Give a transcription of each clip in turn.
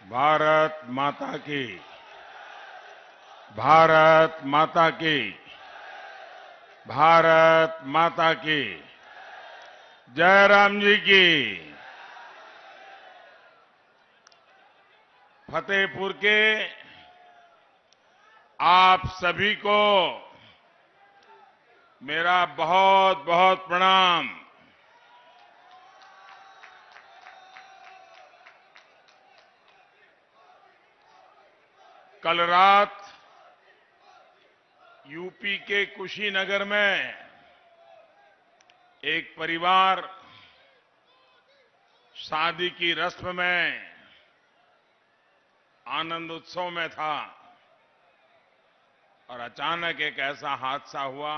भारत माता की। भारत माता की। भारत माता की। जय राम जी की। फतेहपुर के आप सभी को मेरा बहुत बहुत प्रणाम। कल रात यूपी के कुशीनगर में एक परिवार शादी की रस्म में आनंद उत्सव में था और अचानक एक ऐसा हादसा हुआ।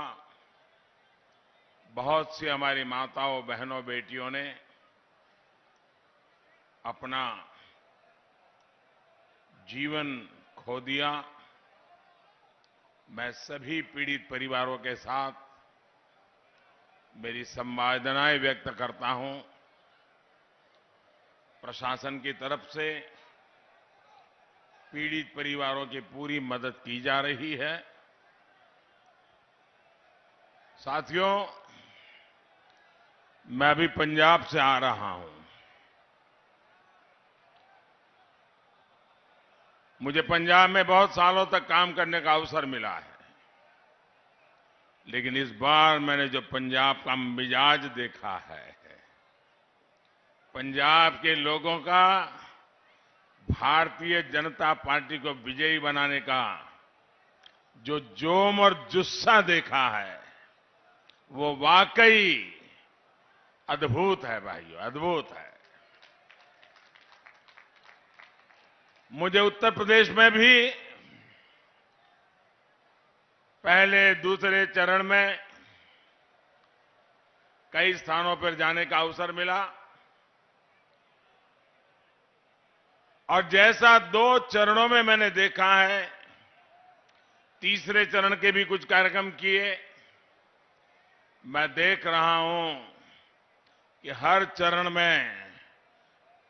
बहुत सी हमारी माताओं, बहनों, बेटियों ने अपना जीवन खो दिया। मैं सभी पीड़ित परिवारों के साथ मेरी संवेदनाएं व्यक्त करता हूं। प्रशासन की तरफ से पीड़ित परिवारों की पूरी मदद की जा रही है। साथियों, मैं अभी पंजाब से आ रहा हूं। मुझे पंजाब में बहुत सालों तक काम करने का अवसर मिला है, लेकिन इस बार मैंने जो पंजाब का मिजाज देखा है, पंजाब के लोगों का भारतीय जनता पार्टी को विजयी बनाने का जो जोम और जुस्सा देखा है, वो वाकई अद्भुत है भाइयों, अद्भुत है। मुझे उत्तर प्रदेश में भी पहले दूसरे चरण में कई स्थानों पर जाने का अवसर मिला और जैसा 2 चरणों में मैंने देखा है, तीसरे चरण के भी कुछ कार्यक्रम किए। मैं देख रहा हूं कि हर चरण में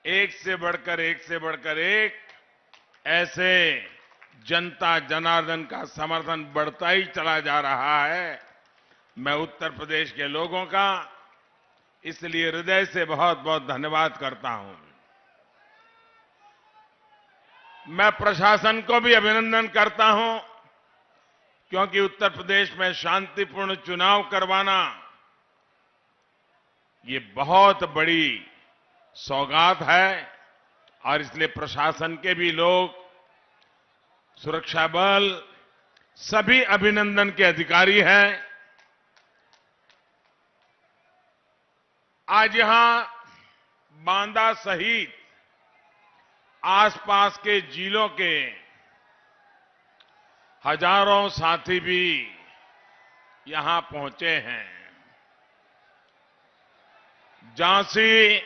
एक से बढ़कर एक ऐसे जनता जनार्दन का समर्थन बढ़ता ही चला जा रहा है। मैं उत्तर प्रदेश के लोगों का इसलिए हृदय से बहुत बहुत धन्यवाद करता हूं। मैं प्रशासन को भी अभिनंदन करता हूं, क्योंकि उत्तर प्रदेश में शांतिपूर्ण चुनाव करवाना ये बहुत बड़ी सौगात है और इसलिए प्रशासन के भी लोग, सुरक्षा बल, सभी अभिनंदन के अधिकारी हैं। आज यहां बांदा सहित आसपास के जिलों के हजारों साथी भी यहां पहुंचे हैं। झांसी,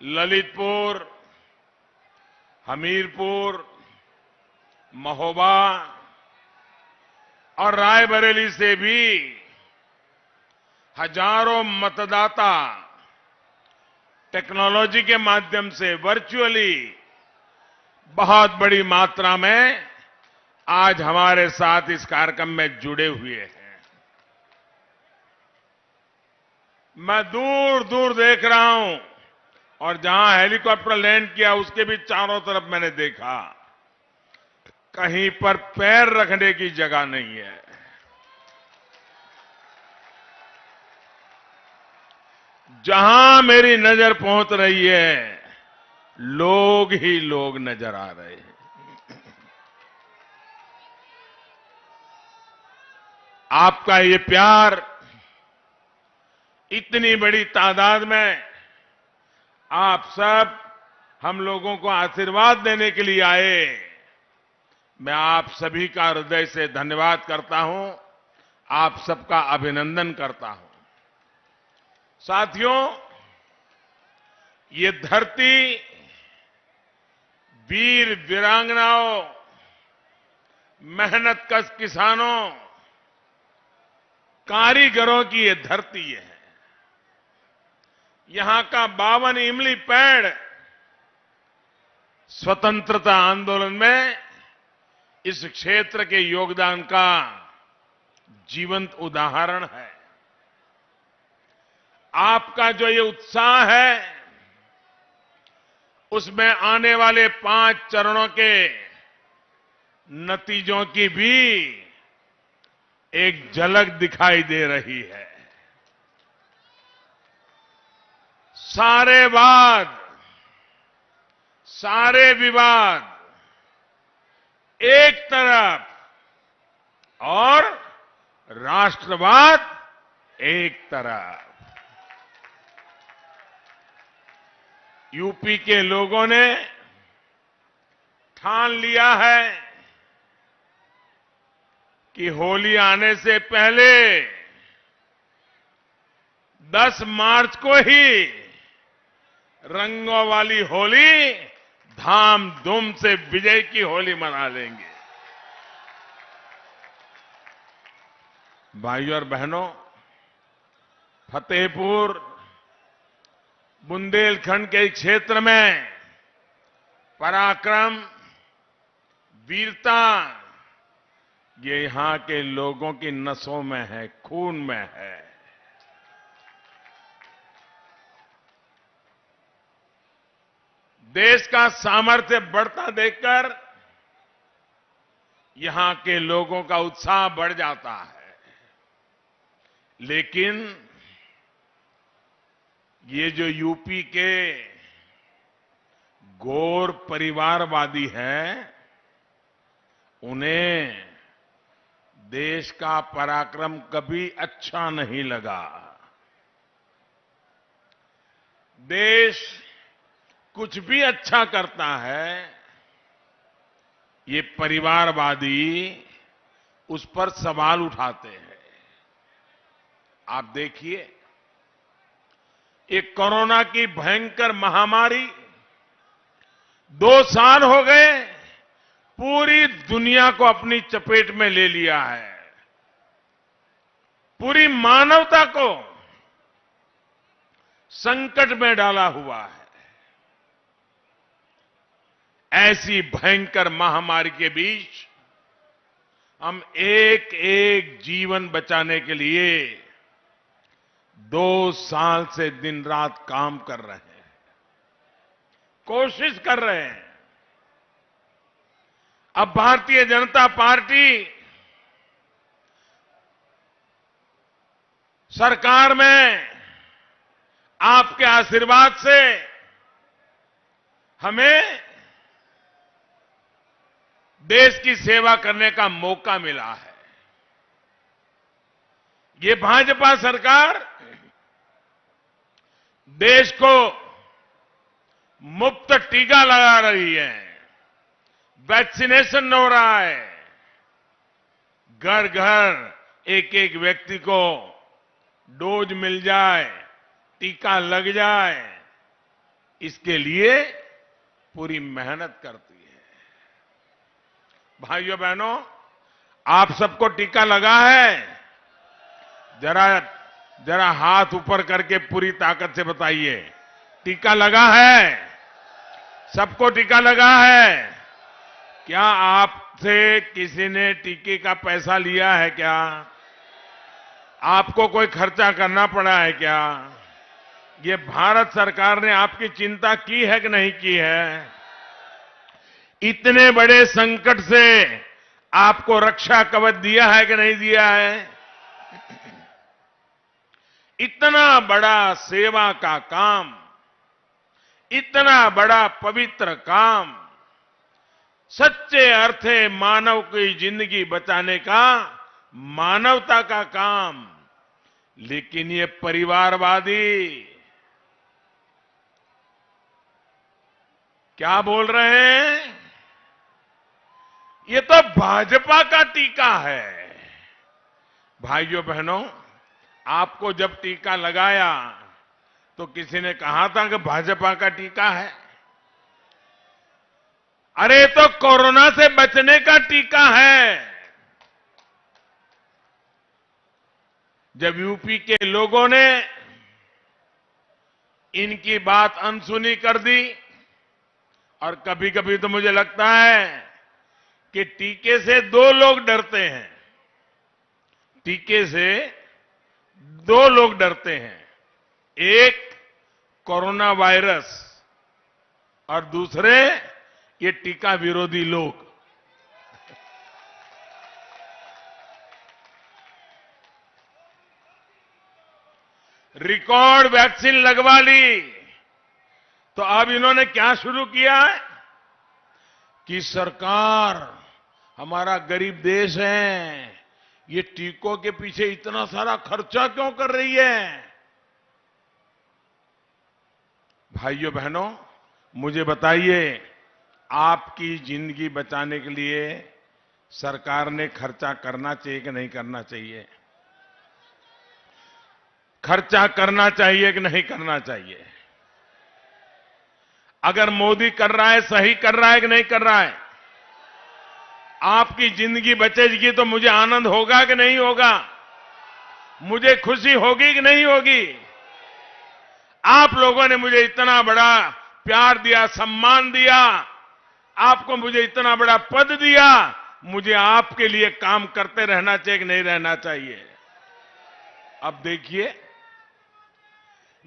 ललितपुर, हमीरपुर, महोबा और रायबरेली से भी हजारों मतदाता टेक्नोलॉजी के माध्यम से वर्चुअली बहुत बड़ी मात्रा में आज हमारे साथ इस कार्यक्रम में जुड़े हुए हैं। मैं दूर दूर देख रहा हूं और जहां हेलीकॉप्टर लैंड किया उसके भी चारों तरफ मैंने देखा, कहीं पर पैर रखने की जगह नहीं है। जहां मेरी नजर पहुंच रही है, लोग ही लोग नजर आ रहे हैं। आपका ये प्यार, इतनी बड़ी तादाद में आप सब हम लोगों को आशीर्वाद देने के लिए आए, मैं आप सभी का हृदय से धन्यवाद करता हूं, आप सबका अभिनंदन करता हूं। साथियों, ये धरती वीर वीरांगनाओं, मेहनतकश किसानों, कारीगरों की ये धरती है। यहां का 52 इमली पेड़ स्वतंत्रता आंदोलन में इस क्षेत्र के योगदान का जीवंत उदाहरण है। आपका जो ये उत्साह है, उसमें आने वाले 5 चरणों के नतीजों की भी एक झलक दिखाई दे रही है। सारे वाद, सारे विवाद एक तरफ और राष्ट्रवाद एक तरफ। यूपी के लोगों ने ठान लिया है कि होली आने से पहले 10 मार्च को ही रंगों वाली होली धाम-धूम से विजय की होली मना लेंगे। भाइयों और बहनों, फतेहपुर बुंदेलखंड के क्षेत्र में पराक्रम, वीरता ये यहां के लोगों की नसों में है, खून में है। देश का सामर्थ्य बढ़ता देखकर यहां के लोगों का उत्साह बढ़ जाता है। लेकिन ये जो यूपी के गौर परिवारवादी हैं, उन्हें देश का पराक्रम कभी अच्छा नहीं लगा। देश कुछ भी अच्छा करता है, ये परिवारवादी उस पर सवाल उठाते हैं। आप देखिए, एक कोरोना की भयंकर महामारी 2 साल हो गए, पूरी दुनिया को अपनी चपेट में ले लिया है। पूरी मानवता को संकट में डाला हुआ है। ऐसी भयंकर महामारी के बीच हम एक एक जीवन बचाने के लिए 2 साल से दिन रात काम कर रहे हैं, कोशिश कर रहे हैं। अब भारतीय जनता पार्टी सरकार में आपके आशीर्वाद से हमें देश की सेवा करने का मौका मिला है। ये भाजपा सरकार देश को मुफ्त टीका लगा रही है, वैक्सीनेशन हो रहा है, घर घर एक एक व्यक्ति को डोज मिल जाए, टीका लग जाए, इसके लिए पूरी मेहनत करती है। भाइयों बहनों, आप सबको टीका लगा है? जरा हाथ ऊपर करके पूरी ताकत से बताइए, टीका लगा है? सबको टीका लगा है? क्या आपसे किसी ने टीके का पैसा लिया है क्या? आपको कोई खर्चा करना पड़ा है क्या? ये भारत सरकार ने आपकी चिंता की है कि नहीं की है? इतने बड़े संकट से आपको रक्षा कवच दिया है कि नहीं दिया है? इतना बड़ा सेवा का काम, इतना बड़ा पवित्र काम, सच्चे अर्थे मानव की जिंदगी बचाने का, मानवता का काम, लेकिन ये परिवारवादी क्या बोल रहे हैं? ये तो भाजपा का टीका है। भाइयों बहनों, आपको जब टीका लगाया तो किसी ने कहा था कि भाजपा का टीका है? अरे तो कोरोना से बचने का टीका है। जब यूपी के लोगों ने इनकी बात अनसुनी कर दी और कभी कभी तो मुझे लगता है कि टीके से दो लोग डरते हैं। टीके से दो लोग डरते हैं, एक कोरोना वायरस और दूसरे ये टीका विरोधी लोग। रिकॉर्ड वैक्सीन लगवा ली तो अब इन्होंने क्या शुरू किया है कि सरकार, हमारा गरीब देश है, ये टीकों के पीछे इतना सारा खर्चा क्यों कर रही है। भाइयों बहनों, मुझे बताइए, आपकी जिंदगी बचाने के लिए सरकार ने खर्चा करना चाहिए कि नहीं करना चाहिए? खर्चा करना चाहिए कि नहीं करना चाहिए? अगर मोदी कर रहा है, सही कर रहा है कि नहीं कर रहा है? आपकी जिंदगी बचेगी तो मुझे आनंद होगा कि नहीं होगा? मुझे खुशी होगी कि नहीं होगी? आप लोगों ने मुझे इतना बड़ा प्यार दिया, सम्मान दिया, आपको मुझे इतना बड़ा पद दिया, मुझे आपके लिए काम करते रहना चाहिए कि नहीं रहना चाहिए? अब देखिए,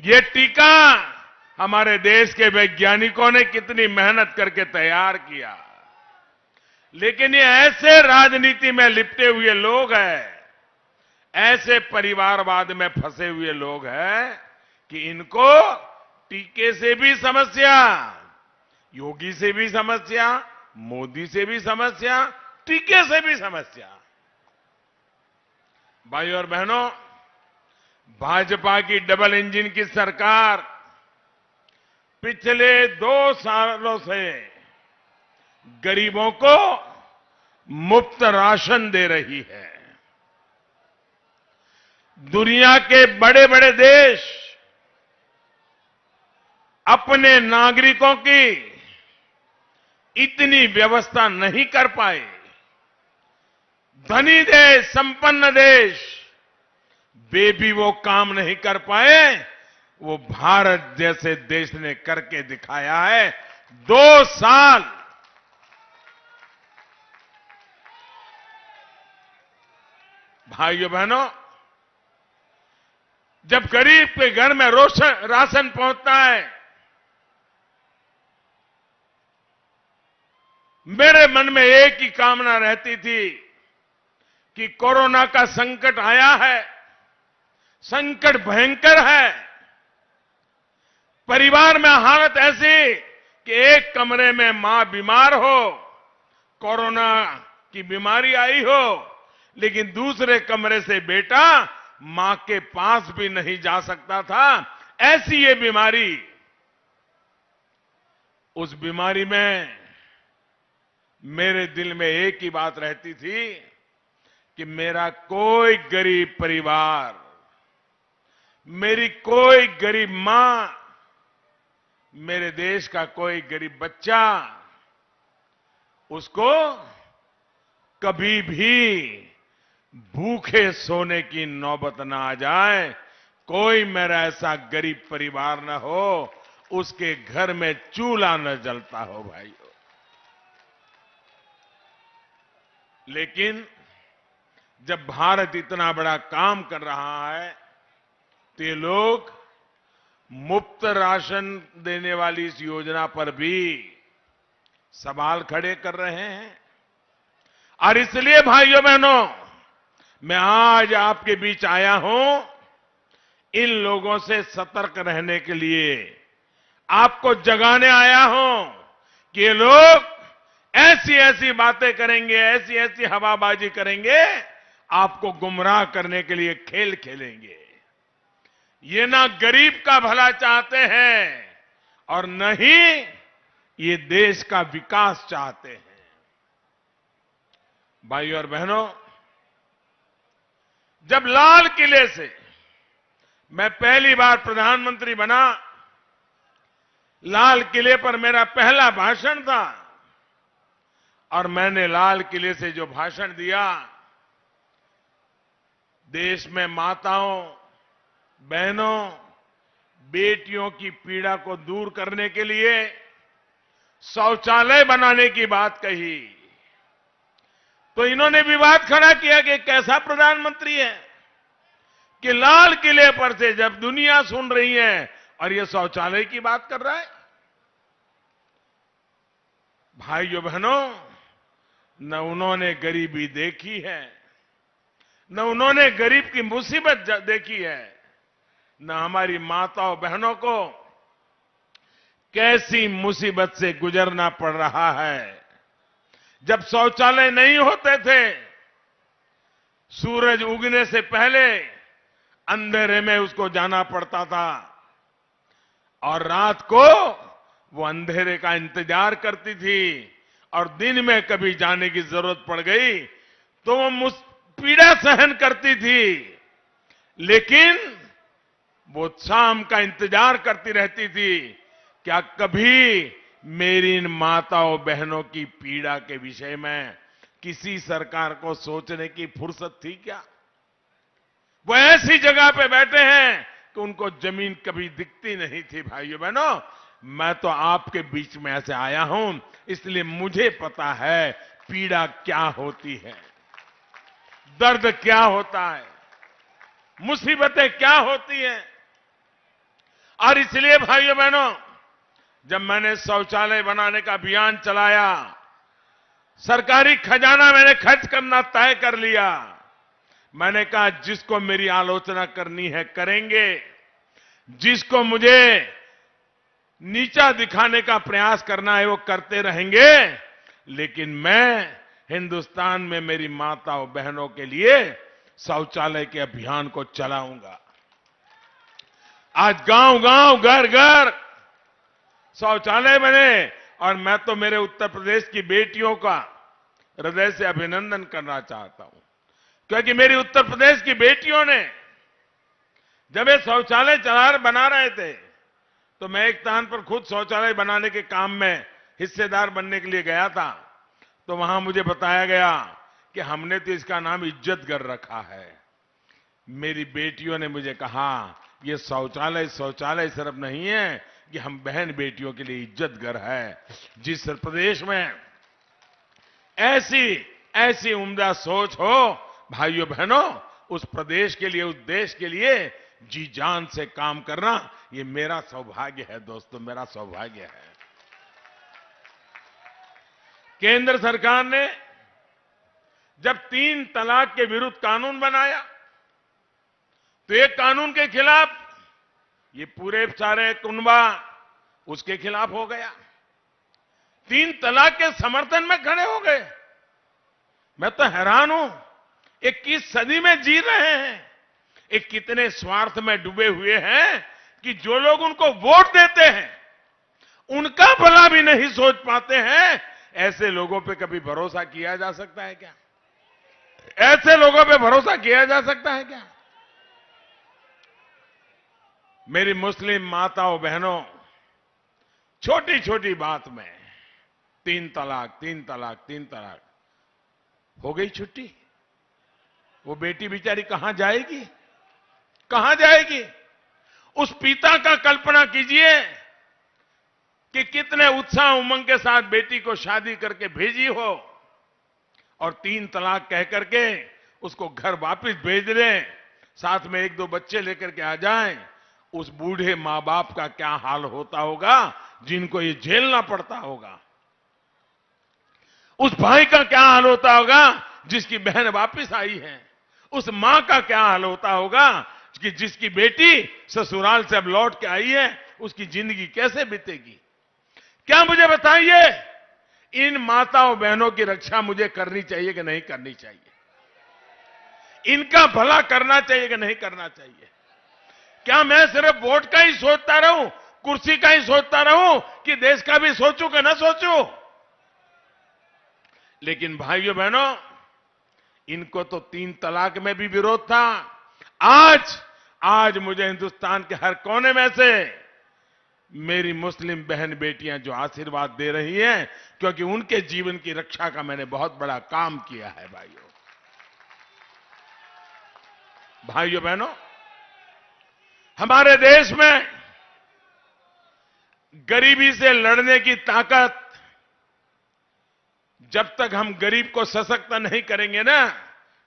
ये टीका हमारे देश के वैज्ञानिकों ने कितनी मेहनत करके तैयार किया, लेकिन ये ऐसे राजनीति में लिपटे हुए लोग हैं, ऐसे परिवारवाद में फंसे हुए लोग हैं कि इनको टीके से भी समस्या, योगी से भी समस्या, मोदी से भी समस्या, टीके से भी समस्या। भाइयों और बहनों, भाजपा की डबल इंजन की सरकार पिछले 2 सालों से गरीबों को मुफ्त राशन दे रही है। दुनिया के बड़े बड़े देश अपने नागरिकों की इतनी व्यवस्था नहीं कर पाए। धनी देश, संपन्न देश, वे भी वो काम नहीं कर पाए, वो भारत जैसे देश ने करके दिखाया है। 2 साल भाइयों बहनों, जब गरीब के घर में राशन पहुंचता है, मेरे मन में एक ही कामना रहती थी कि कोरोना का संकट आया है, संकट भयंकर है, परिवार में हालत ऐसी कि एक कमरे में मां बीमार हो, कोरोना की बीमारी आई हो, लेकिन दूसरे कमरे से बेटा मां के पास भी नहीं जा सकता था। ऐसी ये बीमारी, उस बीमारी में मेरे दिल में एक ही बात रहती थी कि मेरा कोई गरीब परिवार, मेरी कोई गरीब मां, मेरे देश का कोई गरीब बच्चा, उसको कभी भी भूखे सोने की नौबत ना आ जाए। कोई मेरा ऐसा गरीब परिवार न हो उसके घर में चूल्हा न जलता हो भाइयों। लेकिन जब भारत इतना बड़ा काम कर रहा है तो ये लोग मुफ्त राशन देने वाली इस योजना पर भी सवाल खड़े कर रहे हैं। और इसलिए भाइयों बहनों, मैं आज आपके बीच आया हूं इन लोगों से सतर्क रहने के लिए, आपको जगाने आया हूं कि ये लोग ऐसी ऐसी बातें करेंगे, ऐसी ऐसी हवाबाजी करेंगे, आपको गुमराह करने के लिए खेल खेलेंगे। ये ना गरीब का भला चाहते हैं और न ही ये देश का विकास चाहते हैं। भाइयों और बहनों, जब लाल किले से मैं पहली बार प्रधानमंत्री बना, लाल किले पर मेरा पहला भाषण था और मैंने लाल किले से जो भाषण दिया, देश में माताओं, बहनों, बेटियों की पीड़ा को दूर करने के लिए शौचालय बनाने की बात कही तो इन्होंने विवाद खड़ा किया कि कैसा प्रधानमंत्री है कि लाल किले पर से जब दुनिया सुन रही है और ये शौचालय की बात कर रहा है। भाइयों बहनों, न उन्होंने गरीबी देखी है, न उन्होंने गरीब की मुसीबत देखी है, न हमारी माताओं बहनों को कैसी मुसीबत से गुजरना पड़ रहा है। जब शौचालय नहीं होते थे, सूरज उगने से पहले अंधेरे में उसको जाना पड़ता था और रात को वो अंधेरे का इंतजार करती थी और दिन में कभी जाने की जरूरत पड़ गई तो वो पीड़ा सहन करती थी, लेकिन वो शाम का इंतजार करती रहती थी। क्या कभी मेरी इन माताओं बहनों की पीड़ा के विषय में किसी सरकार को सोचने की फुर्सत थी क्या? वो ऐसी जगह पे बैठे हैं कि उनको जमीन कभी दिखती नहीं थी। भाइयों बहनों, मैं तो आपके बीच में ऐसे आया हूं, इसलिए मुझे पता है पीड़ा क्या होती है, दर्द क्या होता है, मुसीबतें क्या होती हैं। और इसलिए भाइयों बहनों, जब मैंने शौचालय बनाने का अभियान चलाया, सरकारी खजाना मैंने खर्च करना तय कर लिया। मैंने कहा जिसको मेरी आलोचना करनी है करेंगे, जिसको मुझे नीचा दिखाने का प्रयास करना है वो करते रहेंगे, लेकिन मैं हिंदुस्तान में मेरी माताओं बहनों के लिए शौचालय के अभियान को चलाऊंगा। आज गांव-गांव, घर-घर शौचालय बने और मैं तो मेरे उत्तर प्रदेश की बेटियों का हृदय से अभिनंदन करना चाहता हूं, क्योंकि मेरी उत्तर प्रदेश की बेटियों ने जब ये शौचालय बना रहे थे तो मैं एक स्थान पर खुद शौचालय बनाने के काम में हिस्सेदार बनने के लिए गया था। तो वहां मुझे बताया गया कि हमने तो इसका नाम इज्जतघर रखा है। मेरी बेटियों ने मुझे कहा ये शौचालय सिर्फ नहीं है कि हम बहन बेटियों के लिए इज्जतघर है। जिस प्रदेश में ऐसी उम्दा सोच हो भाइयों बहनों, उस प्रदेश के लिए, उस देश के लिए जी जान से काम करना ये मेरा सौभाग्य है। दोस्तों, मेरा सौभाग्य है। केंद्र सरकार ने जब 3 तलाक के विरुद्ध कानून बनाया तो एक कानून के खिलाफ ये पूरे सारे कुनबा उसके खिलाफ हो गया, 3 तलाक के समर्थन में खड़े हो गए। मैं तो हैरान हूं, 21 सदी में जी रहे हैं, एक कितने स्वार्थ में डूबे हुए हैं कि जो लोग उनको वोट देते हैं उनका भला भी नहीं सोच पाते हैं। ऐसे लोगों पे कभी भरोसा किया जा सकता है क्या? ऐसे लोगों पे भरोसा किया जा सकता है क्या? मेरी मुस्लिम माताओं बहनों, छोटी छोटी बात में 3 तलाक हो गई छुट्टी। वो बेटी बेचारी कहां जाएगी? कहां जाएगी? उस पिता का कल्पना कीजिए कि कितने उत्साह उमंग के साथ बेटी को शादी करके भेजी हो और 3 तलाक कह करके उसको घर वापस भेज दें, साथ में 1-2 बच्चे लेकर के आ जाएं। उस बूढ़े मां बाप का क्या हाल होता होगा जिनको ये झेलना पड़ता होगा। उस भाई का क्या हाल होता होगा जिसकी बहन वापस आई है। उस मां का क्या हाल होता होगा कि जिसकी बेटी ससुराल से अब लौट के आई है, उसकी जिंदगी कैसे बीतेगी? क्या मुझे बताइए, इन माताओं बहनों की रक्षा मुझे करनी चाहिए कि नहीं करनी चाहिए? इनका भला करना चाहिए कि नहीं करना चाहिए? क्या मैं सिर्फ वोट का ही सोचता रहूं, कुर्सी का ही सोचता रहूं कि देश का भी सोचूं कि ना सोचूं? लेकिन भाइयों बहनों, इनको तो 3 तलाक में भी विरोध था। आज मुझे हिंदुस्तान के हर कोने में से मेरी मुस्लिम बहन बेटियां जो आशीर्वाद दे रही हैं, क्योंकि उनके जीवन की रक्षा का मैंने बहुत बड़ा काम किया है। भाइयों बहनों, हमारे देश में गरीबी से लड़ने की ताकत जब तक हम गरीब को सशक्त नहीं करेंगे ना,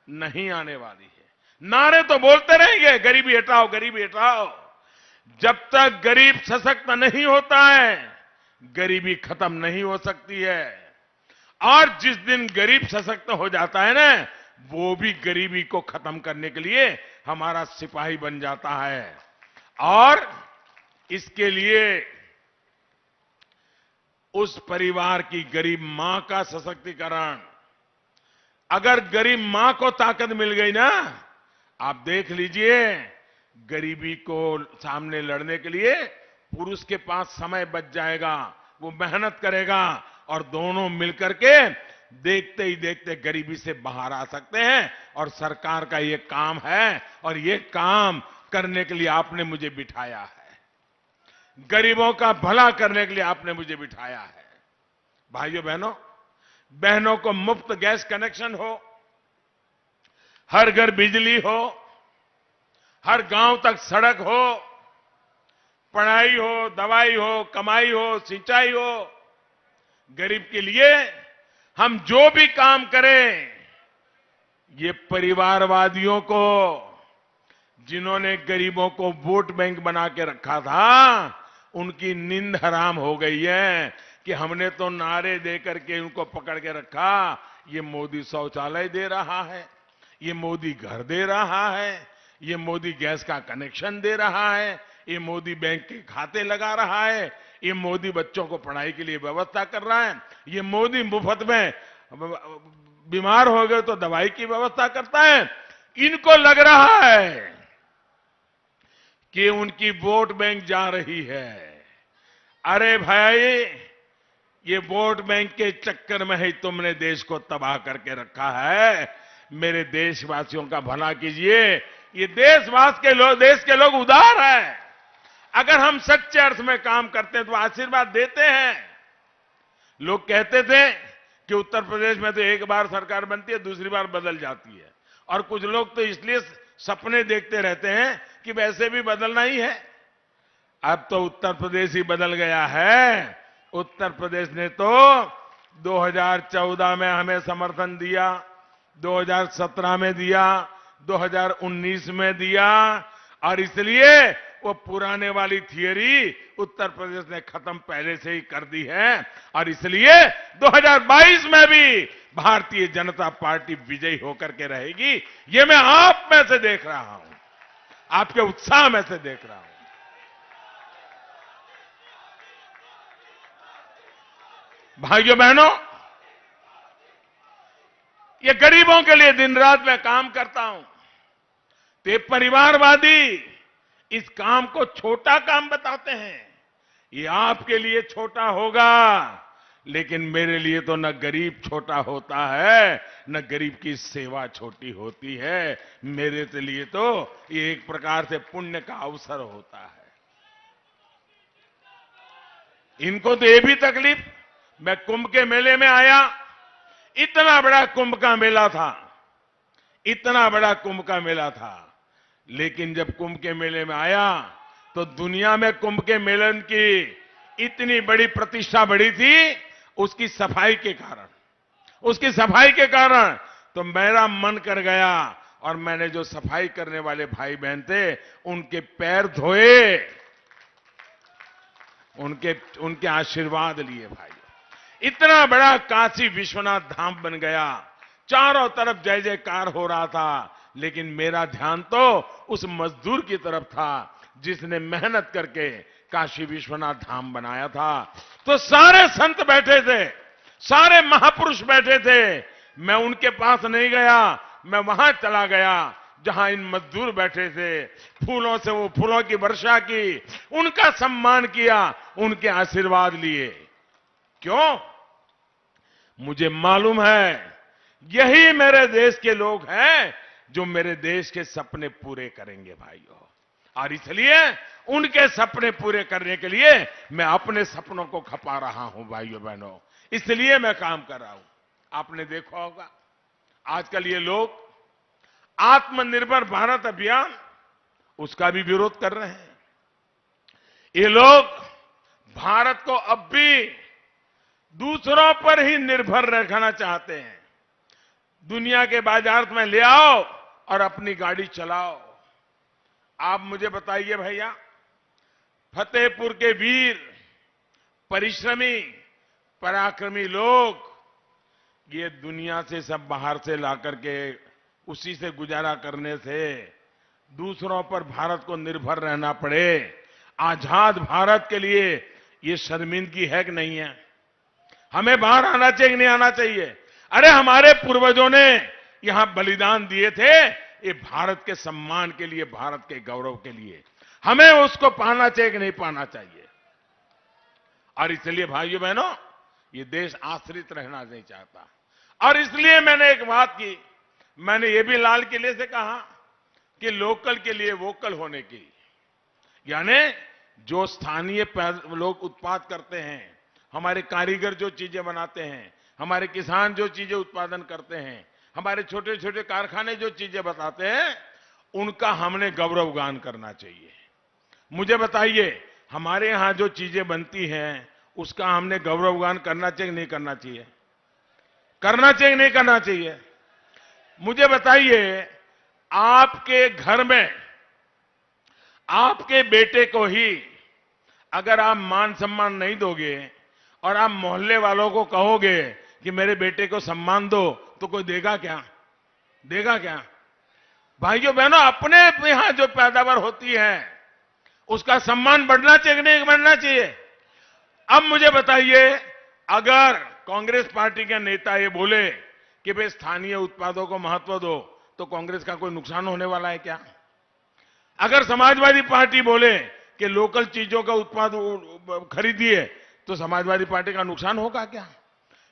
नहीं आने वाली है। नारे तो बोलते रहेंगे, गरीबी हटाओ, गरीबी हटाओ। जब तक गरीब सशक्त नहीं होता है, गरीबी खत्म नहीं हो सकती है। और जिस दिन गरीब सशक्त हो जाता है ना, वो भी गरीबी को खत्म करने के लिए हमारा सिपाही बन जाता है। और इसके लिए उस परिवार की गरीब मां का सशक्तिकरण, अगर गरीब मां को ताकत मिल गई ना, आप देख लीजिए, गरीबी को सामने लड़ने के लिए पुरुष के पास समय बच जाएगा, वो मेहनत करेगा और दोनों मिलकर के देखते ही देखते गरीबी से बाहर आ सकते हैं। और सरकार का ये काम है, और ये काम करने के लिए आपने मुझे बिठाया है। गरीबों का भला करने के लिए आपने मुझे बिठाया है। भाइयों बहनों, बहनों को मुफ्त गैस कनेक्शन हो, हर घर बिजली हो, हर गांव तक सड़क हो, पढ़ाई हो, दवाई हो, कमाई हो, सिंचाई हो। गरीब के लिए हम जो भी काम करें, ये परिवारवादियों को, जिन्होंने गरीबों को वोट बैंक बना के रखा था, उनकी नींद हराम हो गई है कि हमने तो नारे दे करके उनको पकड़ के रखा। ये मोदी शौचालय दे रहा है, ये मोदी घर दे रहा है, ये मोदी गैस का कनेक्शन दे रहा है, ये मोदी बैंक के खाते लगा रहा है, ये मोदी बच्चों को पढ़ाई के लिए व्यवस्था कर रहा है, ये मोदी मुफ्त में बीमार हो गए तो दवाई की व्यवस्था करता है। इनको लग रहा है कि उनकी वोट बैंक जा रही है। अरे भाई, ये वोट बैंक के चक्कर में ही तुमने देश को तबाह करके रखा है। मेरे देशवासियों का भला कीजिए। ये देश के लोग उदार हैं। अगर हम सच्चे अर्थ में काम करते हैं तो आशीर्वाद देते हैं। लोग कहते थे कि उत्तर प्रदेश में तो एक बार सरकार बनती है, दूसरी बार बदल जाती है, और कुछ लोग तो इसलिए सपने देखते रहते हैं कि वैसे भी बदलना ही है। अब तो उत्तर प्रदेश ही बदल गया है। उत्तर प्रदेश ने तो 2014 में हमें समर्थन दिया, 2017 में दिया, 2019 में दिया, और इसलिए वो पुराने वाली थियरी उत्तर प्रदेश ने खत्म पहले से ही कर दी है। और इसलिए 2022 में भी भारतीय जनता पार्टी विजयी होकर के रहेगी। ये मैं आप में से देख रहा हूं, आपके उत्साह में से देख रहा हूं। भाइयों बहनों, ये गरीबों के लिए दिन रात मैं काम करता हूं। तो ये परिवारवादी इस काम को छोटा काम बताते हैं। ये आपके लिए छोटा होगा, लेकिन मेरे लिए तो न गरीब छोटा होता है, न गरीब की सेवा छोटी होती है। मेरे लिए तो ये एक प्रकार से पुण्य का अवसर होता है। इनको तो ये भी तकलीफ, मैं कुंभ के मेले में आया, इतना बड़ा कुंभ का मेला था, इतना बड़ा कुंभ का मेला था, लेकिन जब कुंभ के मेले में आया तो दुनिया में कुंभ के मेलन की इतनी बड़ी प्रतिष्ठा बढ़ी थी उसकी सफाई के कारण, उसकी सफाई के कारण। तो मेरा मन कर गया और मैंने जो सफाई करने वाले भाई बहन थे उनके पैर धोए, उनके आशीर्वाद लिए। भाई, इतना बड़ा काशी विश्वनाथ धाम बन गया, चारों तरफ जय जयकार हो रहा था, लेकिन मेरा ध्यान तो उस मजदूर की तरफ था जिसने मेहनत करके काशी विश्वनाथ धाम बनाया था। तो सारे संत बैठे थे, सारे महापुरुष बैठे थे। मैं उनके पास नहीं गया, मैं वहां चला गया जहां इन मजदूर बैठे थे। फूलों से वो फूलों की वर्षा की, उनका सम्मान किया, उनके आशीर्वाद लिए। क्यों? मुझे मालूम है यही मेरे देश के लोग हैं जो मेरे देश के सपने पूरे करेंगे भाइयों। और इसलिए उनके सपने पूरे करने के लिए मैं अपने सपनों को खपा रहा हूं भाइयों बहनों, इसलिए मैं काम कर रहा हूं। आपने देखा होगा आजकल ये लोग आत्मनिर्भर भारत अभियान, उसका भी विरोध कर रहे हैं। ये लोग भारत को अब भी दूसरों पर ही निर्भर रखना चाहते हैं। दुनिया के बाजार में ले आओ और अपनी गाड़ी चलाओ। आप मुझे बताइए भैया, फतेहपुर के वीर, परिश्रमी, पराक्रमी लोग ये दुनिया से सब बाहर से ला करके उसी से गुजारा करने से दूसरों पर भारत को निर्भर रहना पड़े। आजाद भारत के लिए ये शर्मिंदगी है कि नहीं है? हमें बाहर आना चाहिए कि नहीं आना चाहिए? अरे हमारे पूर्वजों ने यहां बलिदान दिए थे, ये भारत के सम्मान के लिए, भारत के गौरव के लिए। हमें उसको पाना चाहिए कि नहीं पाना चाहिए? और इसलिए भाइयों बहनों, ये देश आश्रित रहना नहीं चाहता। और इसलिए मैंने एक बात की, मैंने ये भी लाल किले से कहा कि लोकल के लिए वोकल होने की, यानी जो स्थानीय लोग उत्पाद करते हैं, हमारे कारीगर जो चीजें बनाते हैं, हमारे किसान जो चीजें उत्पादन करते हैं, हमारे छोटे छोटे कारखाने जो चीजें बताते हैं, उनका हमने गौरवगान करना चाहिए। मुझे बताइए, हमारे यहां जो चीजें बनती हैं उसका हमने गौरवगान करना चाहिए नहीं करना चाहिए? करना चाहिए नहीं करना चाहिए? मुझे बताइए, आपके घर में आपके बेटे को ही अगर आप मान सम्मान नहीं दोगे और आप मोहल्ले वालों को कहोगे कि मेरे बेटे को सम्मान दो, तो कोई देगा क्या? देगा क्या? भाइयों बहनों, अपने यहां जो पैदावार होती है उसका सम्मान बढ़ना चाहिए कि नहीं बढ़ना चाहिए? अब मुझे बताइए, अगर कांग्रेस पार्टी के नेता ये बोले कि भाई स्थानीय उत्पादों को महत्व दो, तो कांग्रेस का कोई नुकसान होने वाला है क्या? अगर समाजवादी पार्टी बोले कि लोकल चीजों का उत्पाद खरीदिए, तो समाजवादी पार्टी का नुकसान होगा क्या?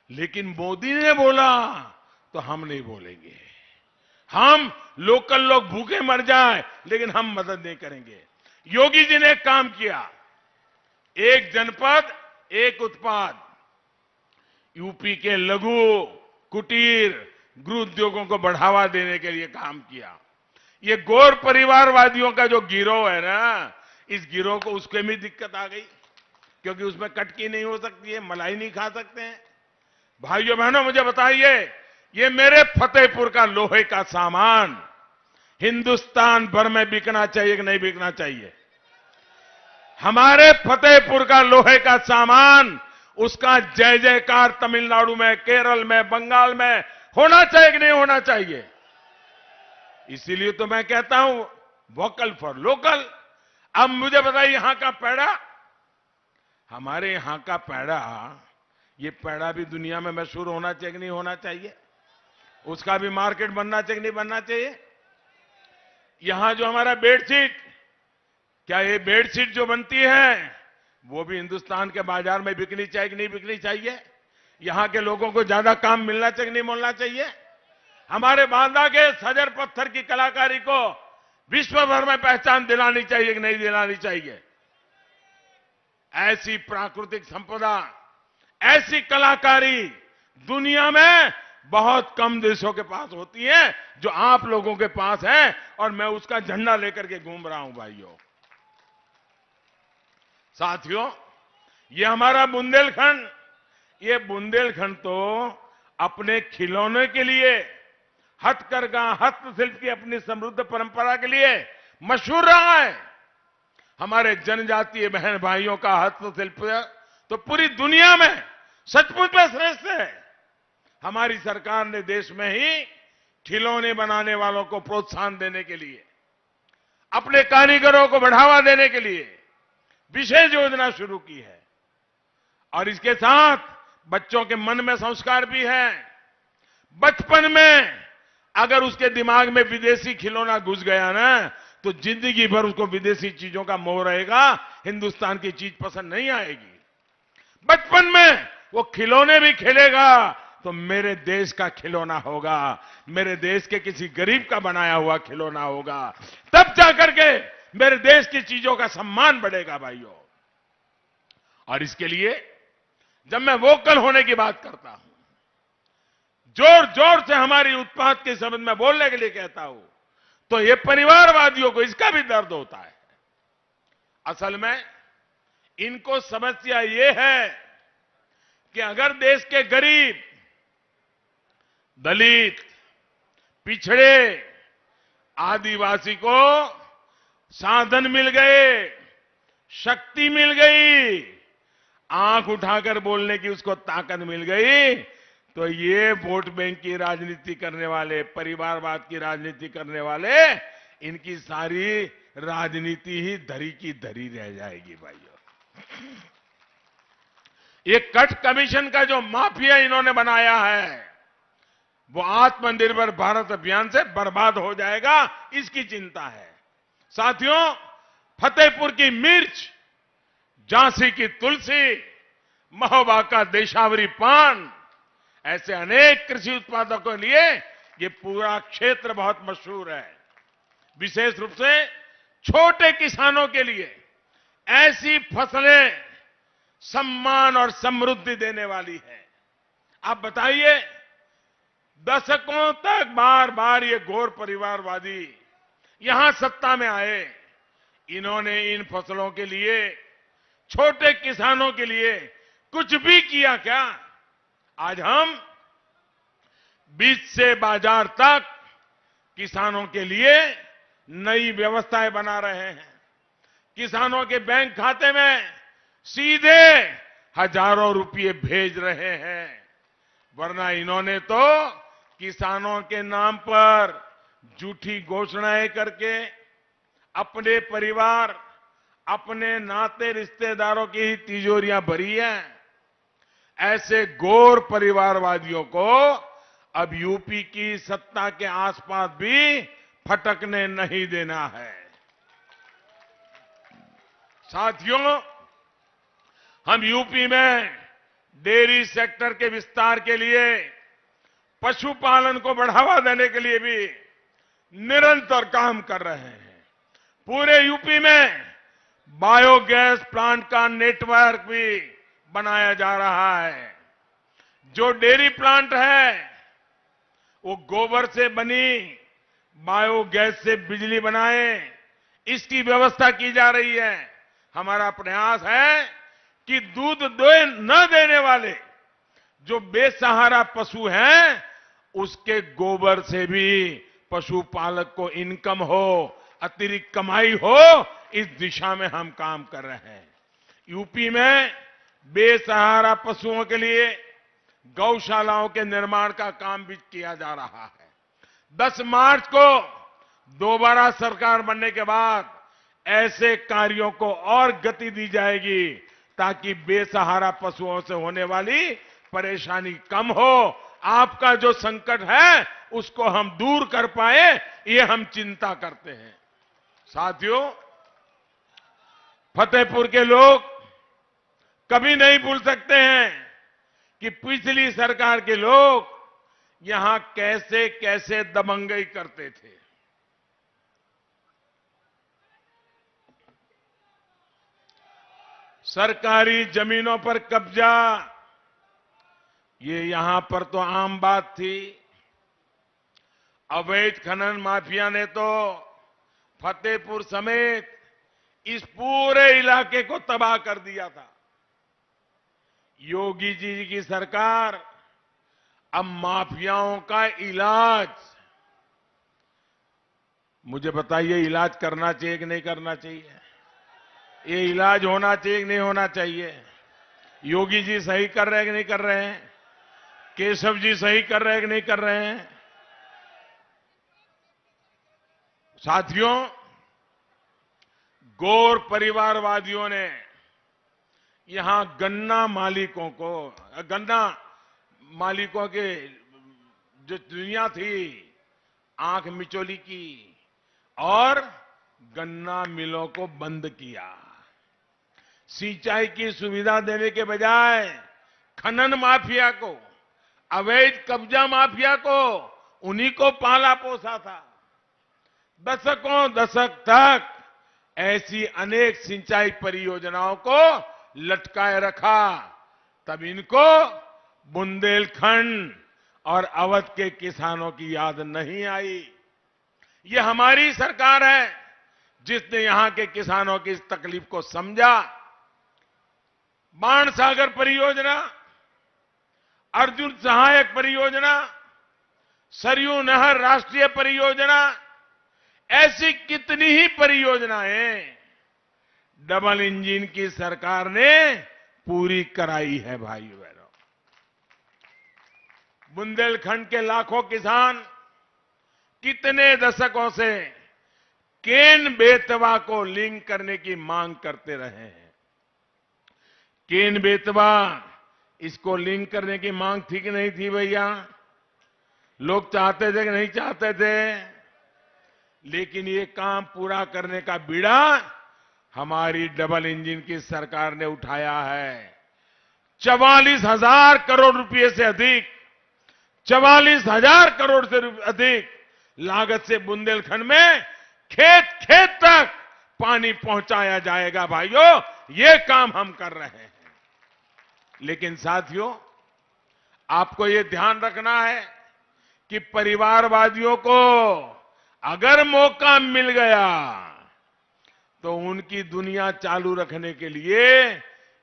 लेकिन मोदी ने बोला तो हम नहीं बोलेंगे। हम लोकल लोग भूखे मर जाए लेकिन हम मदद नहीं करेंगे। योगी जी ने एक काम किया, एक जनपद एक उत्पाद, यूपी के लघु कुटीर गृह उद्योगों को बढ़ावा देने के लिए काम किया। ये गौर परिवारवादियों का जो गिरोह है ना, इस गिरोह को उसके में दिक्कत आ गई, क्योंकि उसमें कटकी नहीं हो सकती है, मलाई नहीं खा सकते हैं। भाइयों बहनों, मुझे बताइए, ये मेरे फतेहपुर का लोहे का सामान हिंदुस्तान भर में बिकना चाहिए कि नहीं बिकना चाहिए? हमारे फतेहपुर का लोहे का सामान, उसका जय जयकार तमिलनाडु में, केरल में, बंगाल में होना चाहिए कि नहीं होना चाहिए? इसीलिए तो मैं कहता हूं वोकल फॉर लोकल। अब मुझे बताइए, यहां का पेड़ा, हमारे यहां का पेड़ा, ये पेड़ा भी दुनिया में मशहूर होना चाहिए कि नहीं होना चाहिए? उसका भी मार्केट बनना चाहिए कि नहीं बनना चाहिए? यहां जो हमारा बेडशीट, क्या ये बेडशीट जो बनती है वो भी हिंदुस्तान के बाजार में बिकनी चाहिए कि नहीं बिकनी चाहिए? यहां के लोगों को ज्यादा काम मिलना चाहिए कि नहीं मिलना चाहिए? हमारे बांदा के सजर पत्थर की कलाकारी को विश्व भर में पहचान दिलानी चाहिए कि नहीं दिलानी चाहिए? ऐसी प्राकृतिक संपदा, ऐसी कलाकारी दुनिया में बहुत कम देशों के पास होती है, जो आप लोगों के पास है, और मैं उसका झंडा लेकर के घूम रहा हूं। भाइयों साथियों, ये हमारा बुंदेलखंड, ये बुंदेलखंड तो अपने खिलौने के लिए, हथकरघा हस्तशिल्प की अपनी समृद्ध परंपरा के लिए मशहूर रहा है। हमारे जनजातीय बहन भाइयों का हस्तशिल्प तो पूरी दुनिया में सचमुच में श्रेष्ठ है। हमारी सरकार ने देश में ही खिलौने बनाने वालों को प्रोत्साहन देने के लिए, अपने कारीगरों को बढ़ावा देने के लिए विशेष योजना शुरू की है। और इसके साथ बच्चों के मन में संस्कार भी है। बचपन में अगर उसके दिमाग में विदेशी खिलौना घुस गया ना, तो जिंदगी भर उसको विदेशी चीजों का मोह रहेगा, हिंदुस्तान की चीज पसंद नहीं आएगी। बचपन में वो खिलौने भी खेलेगा तो मेरे देश का खिलौना होगा, मेरे देश के किसी गरीब का बनाया हुआ खिलौना होगा, तब जाकर के मेरे देश की चीजों का सम्मान बढ़ेगा। भाइयों, और इसके लिए जब मैं वोकल होने की बात करता हूं, जोर जोर से हमारी उत्पाद के संबंध में बोलने के लिए कहता हूं, तो ये परिवारवादियों को इसका भी दर्द होता है। असल में इनको समस्या ये है कि अगर देश के गरीब, दलित, पिछड़े, आदिवासी को साधन मिल गए, शक्ति मिल गई, आंख उठाकर बोलने की उसको ताकत मिल गई, तो ये वोट बैंक की राजनीति करने वाले, परिवारवाद की राजनीति करने वाले, इनकी सारी राजनीति ही धरी की धरी रह जाएगी भाइयों। ये कट कमीशन का जो माफिया इन्होंने बनाया है, वो आत्मनिर्भर भारत अभियान से बर्बाद हो जाएगा, इसकी चिंता है। साथियों, फतेहपुर की मिर्च, झांसी की तुलसी, महोबा का देशावरी पान, ऐसे अनेक कृषि उत्पादकों के लिए ये पूरा क्षेत्र बहुत मशहूर है। विशेष रूप से छोटे किसानों के लिए ऐसी फसलें सम्मान और समृद्धि देने वाली है। आप बताइए, दशकों तक बार बार ये घोर परिवारवादी यहां सत्ता में आए, इन्होंने इन फसलों के लिए, छोटे किसानों के लिए कुछ भी किया क्या? आज हम बीज से बाजार तक किसानों के लिए नई व्यवस्थाएं बना रहे हैं। किसानों के बैंक खाते में सीधे हजारों रुपये भेज रहे हैं, वरना इन्होंने तो किसानों के नाम पर झूठी घोषणाएं करके अपने परिवार, अपने नाते रिश्तेदारों की ही तिजोरियां भरी हैं। ऐसे घोर परिवारवादियों को अब यूपी की सत्ता के आसपास भी फटकने नहीं देना है। साथियों, हम यूपी में डेयरी सेक्टर के विस्तार के लिए, पशुपालन को बढ़ावा देने के लिए भी निरंतर काम कर रहे हैं। पूरे यूपी में बायोगैस प्लांट का नेटवर्क भी बनाया जा रहा है। जो डेयरी प्लांट है वो गोबर से बनी बायोगैस से बिजली बनाए, इसकी व्यवस्था की जा रही है। हमारा प्रयास है कि दूध न देने वाले जो बेसहारा पशु हैं, उसके गोबर से भी पशुपालक को इनकम हो, अतिरिक्त कमाई हो, इस दिशा में हम काम कर रहे हैं। यूपी में बेसहारा पशुओं के लिए गौशालाओं के निर्माण का काम भी किया जा रहा है। 10 मार्च को दोबारा सरकार बनने के बाद ऐसे कार्यों को और गति दी जाएगी, ताकि बेसहारा पशुओं से होने वाली परेशानी कम हो। आपका जो संकट है उसको हम दूर कर पाए, ये हम चिंता करते हैं। साथियों, फतेहपुर के लोग कभी नहीं भूल सकते हैं कि पिछली सरकार के लोग यहां कैसे कैसे दबंगई करते थे। सरकारी जमीनों पर कब्जा, ये यहां पर तो आम बात थी। अवैध खनन माफिया ने तो फतेहपुर समेत इस पूरे इलाके को तबाह कर दिया था। योगी जी की सरकार अब माफियाओं का इलाज, मुझे बताइए, इलाज करना चाहिए कि नहीं करना चाहिए? ये इलाज होना चाहिए कि नहीं होना चाहिए? योगी जी सही कर रहे हैं कि नहीं कर रहे हैं? केशव जी सही कर रहे हैं कि नहीं कर रहे हैं? साथियों, घोर परिवारवादियों ने यहां गन्ना मालिकों के जो दुनिया थी, आंख मिचौली की और गन्ना मिलों को बंद किया। सिंचाई की सुविधा देने के बजाय खनन माफिया को, अवैध कब्जा माफिया को, उन्हीं को पाला पोसा था। दशकों दशक तक ऐसी अनेक सिंचाई परियोजनाओं को लटकाए रखा, तब इनको बुंदेलखंड और अवध के किसानों की याद नहीं आई। ये हमारी सरकार है जिसने यहां के किसानों की इस तकलीफ को समझा। बाणसागर परियोजना अर्जुन सहायक परियोजना, सरयू नहर राष्ट्रीय परियोजना, ऐसी कितनी ही परियोजनाएं डबल इंजन की सरकार ने पूरी कराई है भाइयों बहनों। बुंदेलखंड के लाखों किसान कितने दशकों से केन बेतवा को लिंक करने की मांग करते रहे हैं। केन बेतवा, इसको लिंक करने की मांग थी कि नहीं थी भैया? लोग चाहते थे कि नहीं चाहते थे? लेकिन ये काम पूरा करने का बीड़ा हमारी डबल इंजन की सरकार ने उठाया है। 44,000 करोड़ रुपए से अधिक, 44,000 करोड़ से अधिक लागत से बुंदेलखंड में खेत खेत तक पानी पहुंचाया जाएगा भाइयों। ये काम हम कर रहे हैं। लेकिन साथियों, आपको ये ध्यान रखना है कि परिवारवादियों को अगर मौका मिल गया तो उनकी दुनिया चालू रखने के लिए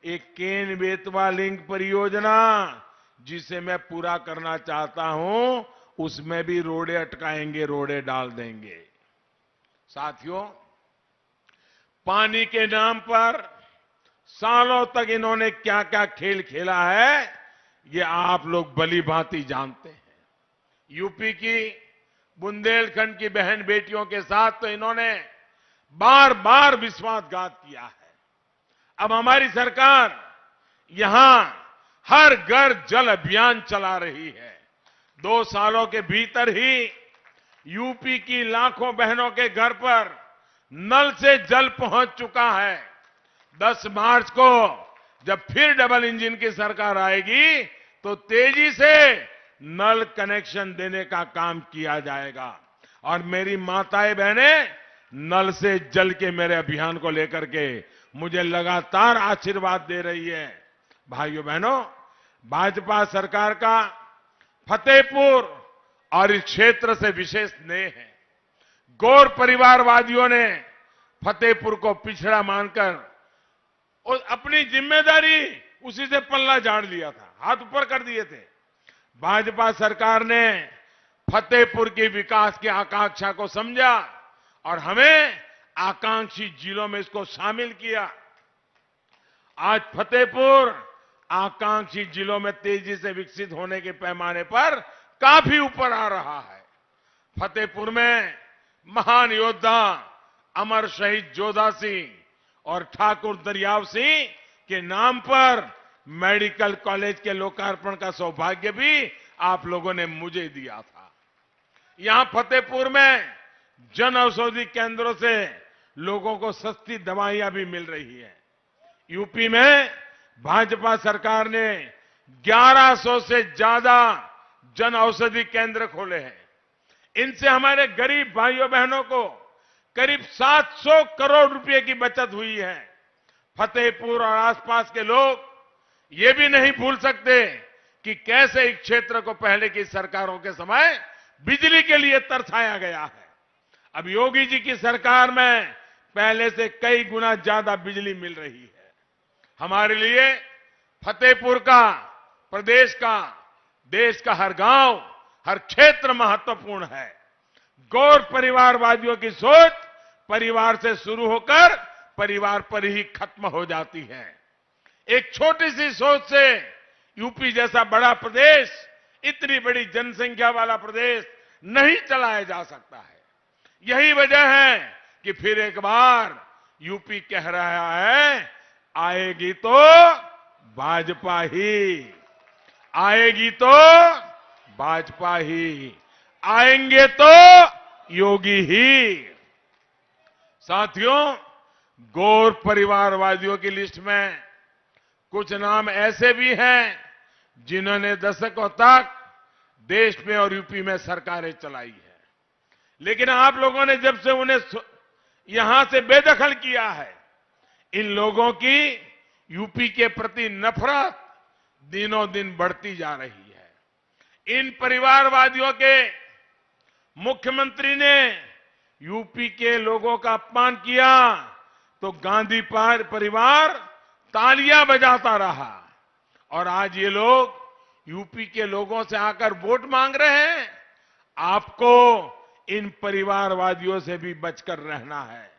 एक केन बेतवा लिंक परियोजना, जिसे मैं पूरा करना चाहता हूं, उसमें भी रोड़े अटकाएंगे, रोड़े डाल देंगे। साथियों, पानी के नाम पर सालों तक इन्होंने क्या क्या खेल खेला है, ये आप लोग भली भांति जानते हैं। यूपी की बुंदेलखंड की बहन बेटियों के साथ तो इन्होंने बार बार विश्वासघात किया है। अब हमारी सरकार यहां हर घर जल अभियान चला रही है। 2 सालों के भीतर ही यूपी की लाखों बहनों के घर पर नल से जल पहुंच चुका है। 10 मार्च को जब फिर डबल इंजन की सरकार आएगी तो तेजी से नल कनेक्शन देने का काम किया जाएगा। और मेरी माताएं बहनें नल से जल के मेरे अभियान को लेकर के मुझे लगातार आशीर्वाद दे रही है। भाइयों बहनों, भाजपा सरकार का फतेहपुर और इस क्षेत्र से विशेष स्नेह है। गौर परिवारवादियों ने फतेहपुर को पिछड़ा मानकर और अपनी जिम्मेदारी उसी से पल्ला झाड़ लिया था, हाथ ऊपर कर दिए थे। भाजपा सरकार ने फतेहपुर की विकास की आकांक्षा को समझा और हमें आकांक्षी जिलों में इसको शामिल किया। आज फतेहपुर आकांक्षी जिलों में तेजी से विकसित होने के पैमाने पर काफी ऊपर आ रहा है। फतेहपुर में महान योद्धा अमर शहीद जोधा सिंह और ठाकुर दरियाव सिंह के नाम पर मेडिकल कॉलेज के लोकार्पण का सौभाग्य भी आप लोगों ने मुझे दिया था। यहां फतेहपुर में जन औषधि केंद्रों से लोगों को सस्ती दवाइयां भी मिल रही है। यूपी में भाजपा सरकार ने 1100 से ज्यादा जन औषधि केंद्र खोले हैं। इनसे हमारे गरीब भाइयों बहनों को करीब 700 करोड़ रुपए की बचत हुई है। फतेहपुर और आसपास के लोग ये भी नहीं भूल सकते कि कैसे इस क्षेत्र को पहले की सरकारों के समय बिजली के लिए तरसाया गया है। अब योगी जी की सरकार में पहले से कई गुना ज्यादा बिजली मिल रही है। हमारे लिए फतेहपुर का, प्रदेश का, देश का हर गांव, हर क्षेत्र महत्वपूर्ण है। गौर परिवारवादियों की सोच परिवार से शुरू होकर परिवार पर ही खत्म हो जाती है। एक छोटी सी सोच से यूपी जैसा बड़ा प्रदेश, इतनी बड़ी जनसंख्या वाला प्रदेश नहीं चलाया जा सकता है। यही वजह है कि फिर एक बार यूपी कह रहा है, आएगी तो भाजपा ही, आएगी तो भाजपा ही, आएंगे तो योगी ही। साथियों, गौर परिवारवादियों की लिस्ट में कुछ नाम ऐसे भी हैं जिन्होंने दशकों तक देश में और यूपी में सरकारें चलाई है। लेकिन आप लोगों ने जब से उन्हें यहां से बेदखल किया है, इन लोगों की यूपी के प्रति नफरत दिनों दिन बढ़ती जा रही है। इन परिवारवादियों के मुख्यमंत्री ने यूपी के लोगों का अपमान किया तो गांधी परिवार तालियां बजाता रहा और आज ये लोग यूपी के लोगों से आकर वोट मांग रहे हैं, आपको इन परिवारवादियों से भी बचकर रहना है।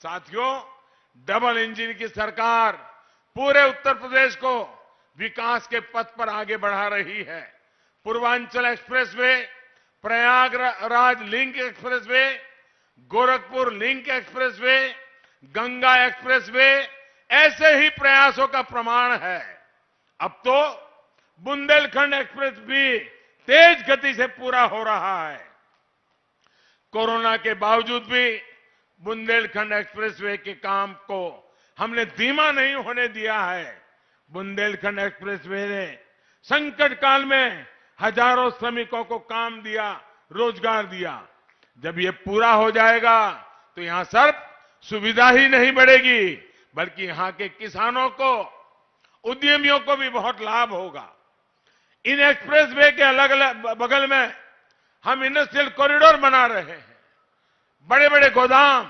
साथियों, डबल इंजन की सरकार पूरे उत्तर प्रदेश को विकास के पथ पर आगे बढ़ा रही है। Purvanchal expressway, Prayagraj link expressway, Gorakhpur link expressway, Ganga expressway, ऐसे ही प्रयासों का प्रमाण है। अब तो बुंदेलखंड एक्सप्रेस भी तेज गति से पूरा हो रहा है। कोरोना के बावजूद भी बुंदेलखंड एक्सप्रेसवे के काम को हमने धीमा नहीं होने दिया है। बुंदेलखंड एक्सप्रेसवे ने संकट काल में हजारों श्रमिकों को काम दिया, रोजगार दिया। जब ये पूरा हो जाएगा तो यहां सिर्फ सुविधा ही नहीं बढ़ेगी, बल्कि यहां के किसानों को, उद्यमियों को भी बहुत लाभ होगा। इन एक्सप्रेसवे के अलग अलग बगल में हम इंडस्ट्रियल कॉरिडोर बना रहे हैं। बड़े बड़े गोदाम,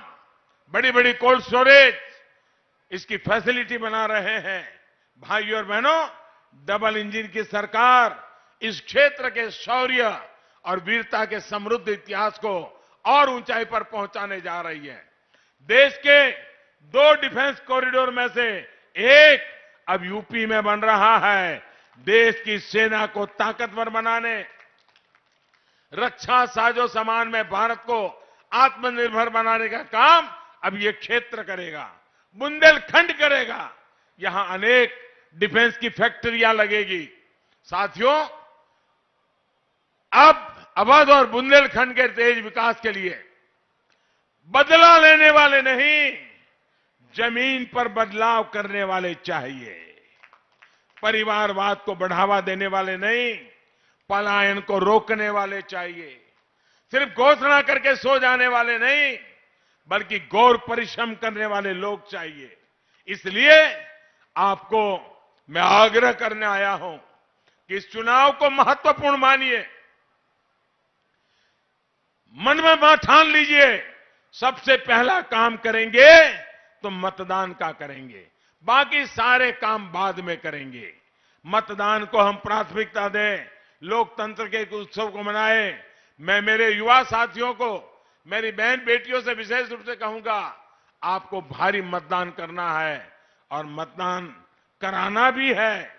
बड़ी बड़ी कोल्ड स्टोरेज, इसकी फैसिलिटी बना रहे हैं। भाइयों और बहनों, डबल इंजन की सरकार इस क्षेत्र के शौर्य और वीरता के समृद्ध इतिहास को और ऊंचाई पर पहुंचाने जा रही है। देश के 2 डिफेंस कॉरिडोर में से एक अब यूपी में बन रहा है। देश की सेना को ताकतवर बनाने, रक्षा साजो सामान में भारत को आत्मनिर्भर बनाने का काम अब ये क्षेत्र करेगा, बुंदेलखंड करेगा। यहां अनेक डिफेंस की फैक्ट्रियां लगेगी। साथियों, अब अवध और बुंदेलखंड के तेज विकास के लिए बदला लेने वाले नहीं, जमीन पर बदलाव करने वाले चाहिए। परिवारवाद को बढ़ावा देने वाले नहीं, पलायन को रोकने वाले चाहिए। सिर्फ घोषणा करके सो जाने वाले नहीं, बल्कि गौर परिश्रम करने वाले लोग चाहिए। इसलिए आपको मैं आग्रह करने आया हूं कि इस चुनाव को महत्वपूर्ण मानिए। मन में ठान लीजिए, सबसे पहला काम करेंगे तो मतदान का करेंगे, बाकी सारे काम बाद में करेंगे। मतदान को हम प्राथमिकता दें, लोकतंत्र के उत्सव को मनाएं। मैं मेरे युवा साथियों को, मेरी बहन बेटियों से विशेष रूप से कहूंगा, आपको भारी मतदान करना है और मतदान कराना भी है।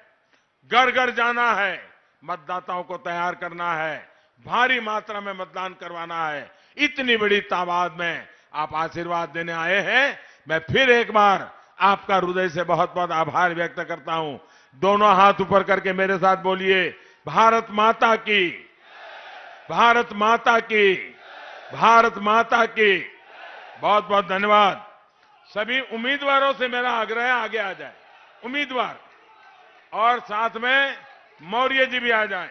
घर घर जाना है, मतदाताओं को तैयार करना है, भारी मात्रा में मतदान करवाना है। इतनी बड़ी तादाद में आप आशीर्वाद देने आए हैं। मैं फिर एक बार आपका हृदय से बहुत बहुत आभार व्यक्त करता हूं। दोनों हाथ ऊपर करके मेरे साथ बोलिए, भारत माता की, भारत माता की, भारत माता की। बहुत बहुत धन्यवाद। सभी उम्मीदवारों से मेरा आग्रह है, आगे आ जाए उम्मीदवार, और साथ में मौर्य जी भी आ जाएं।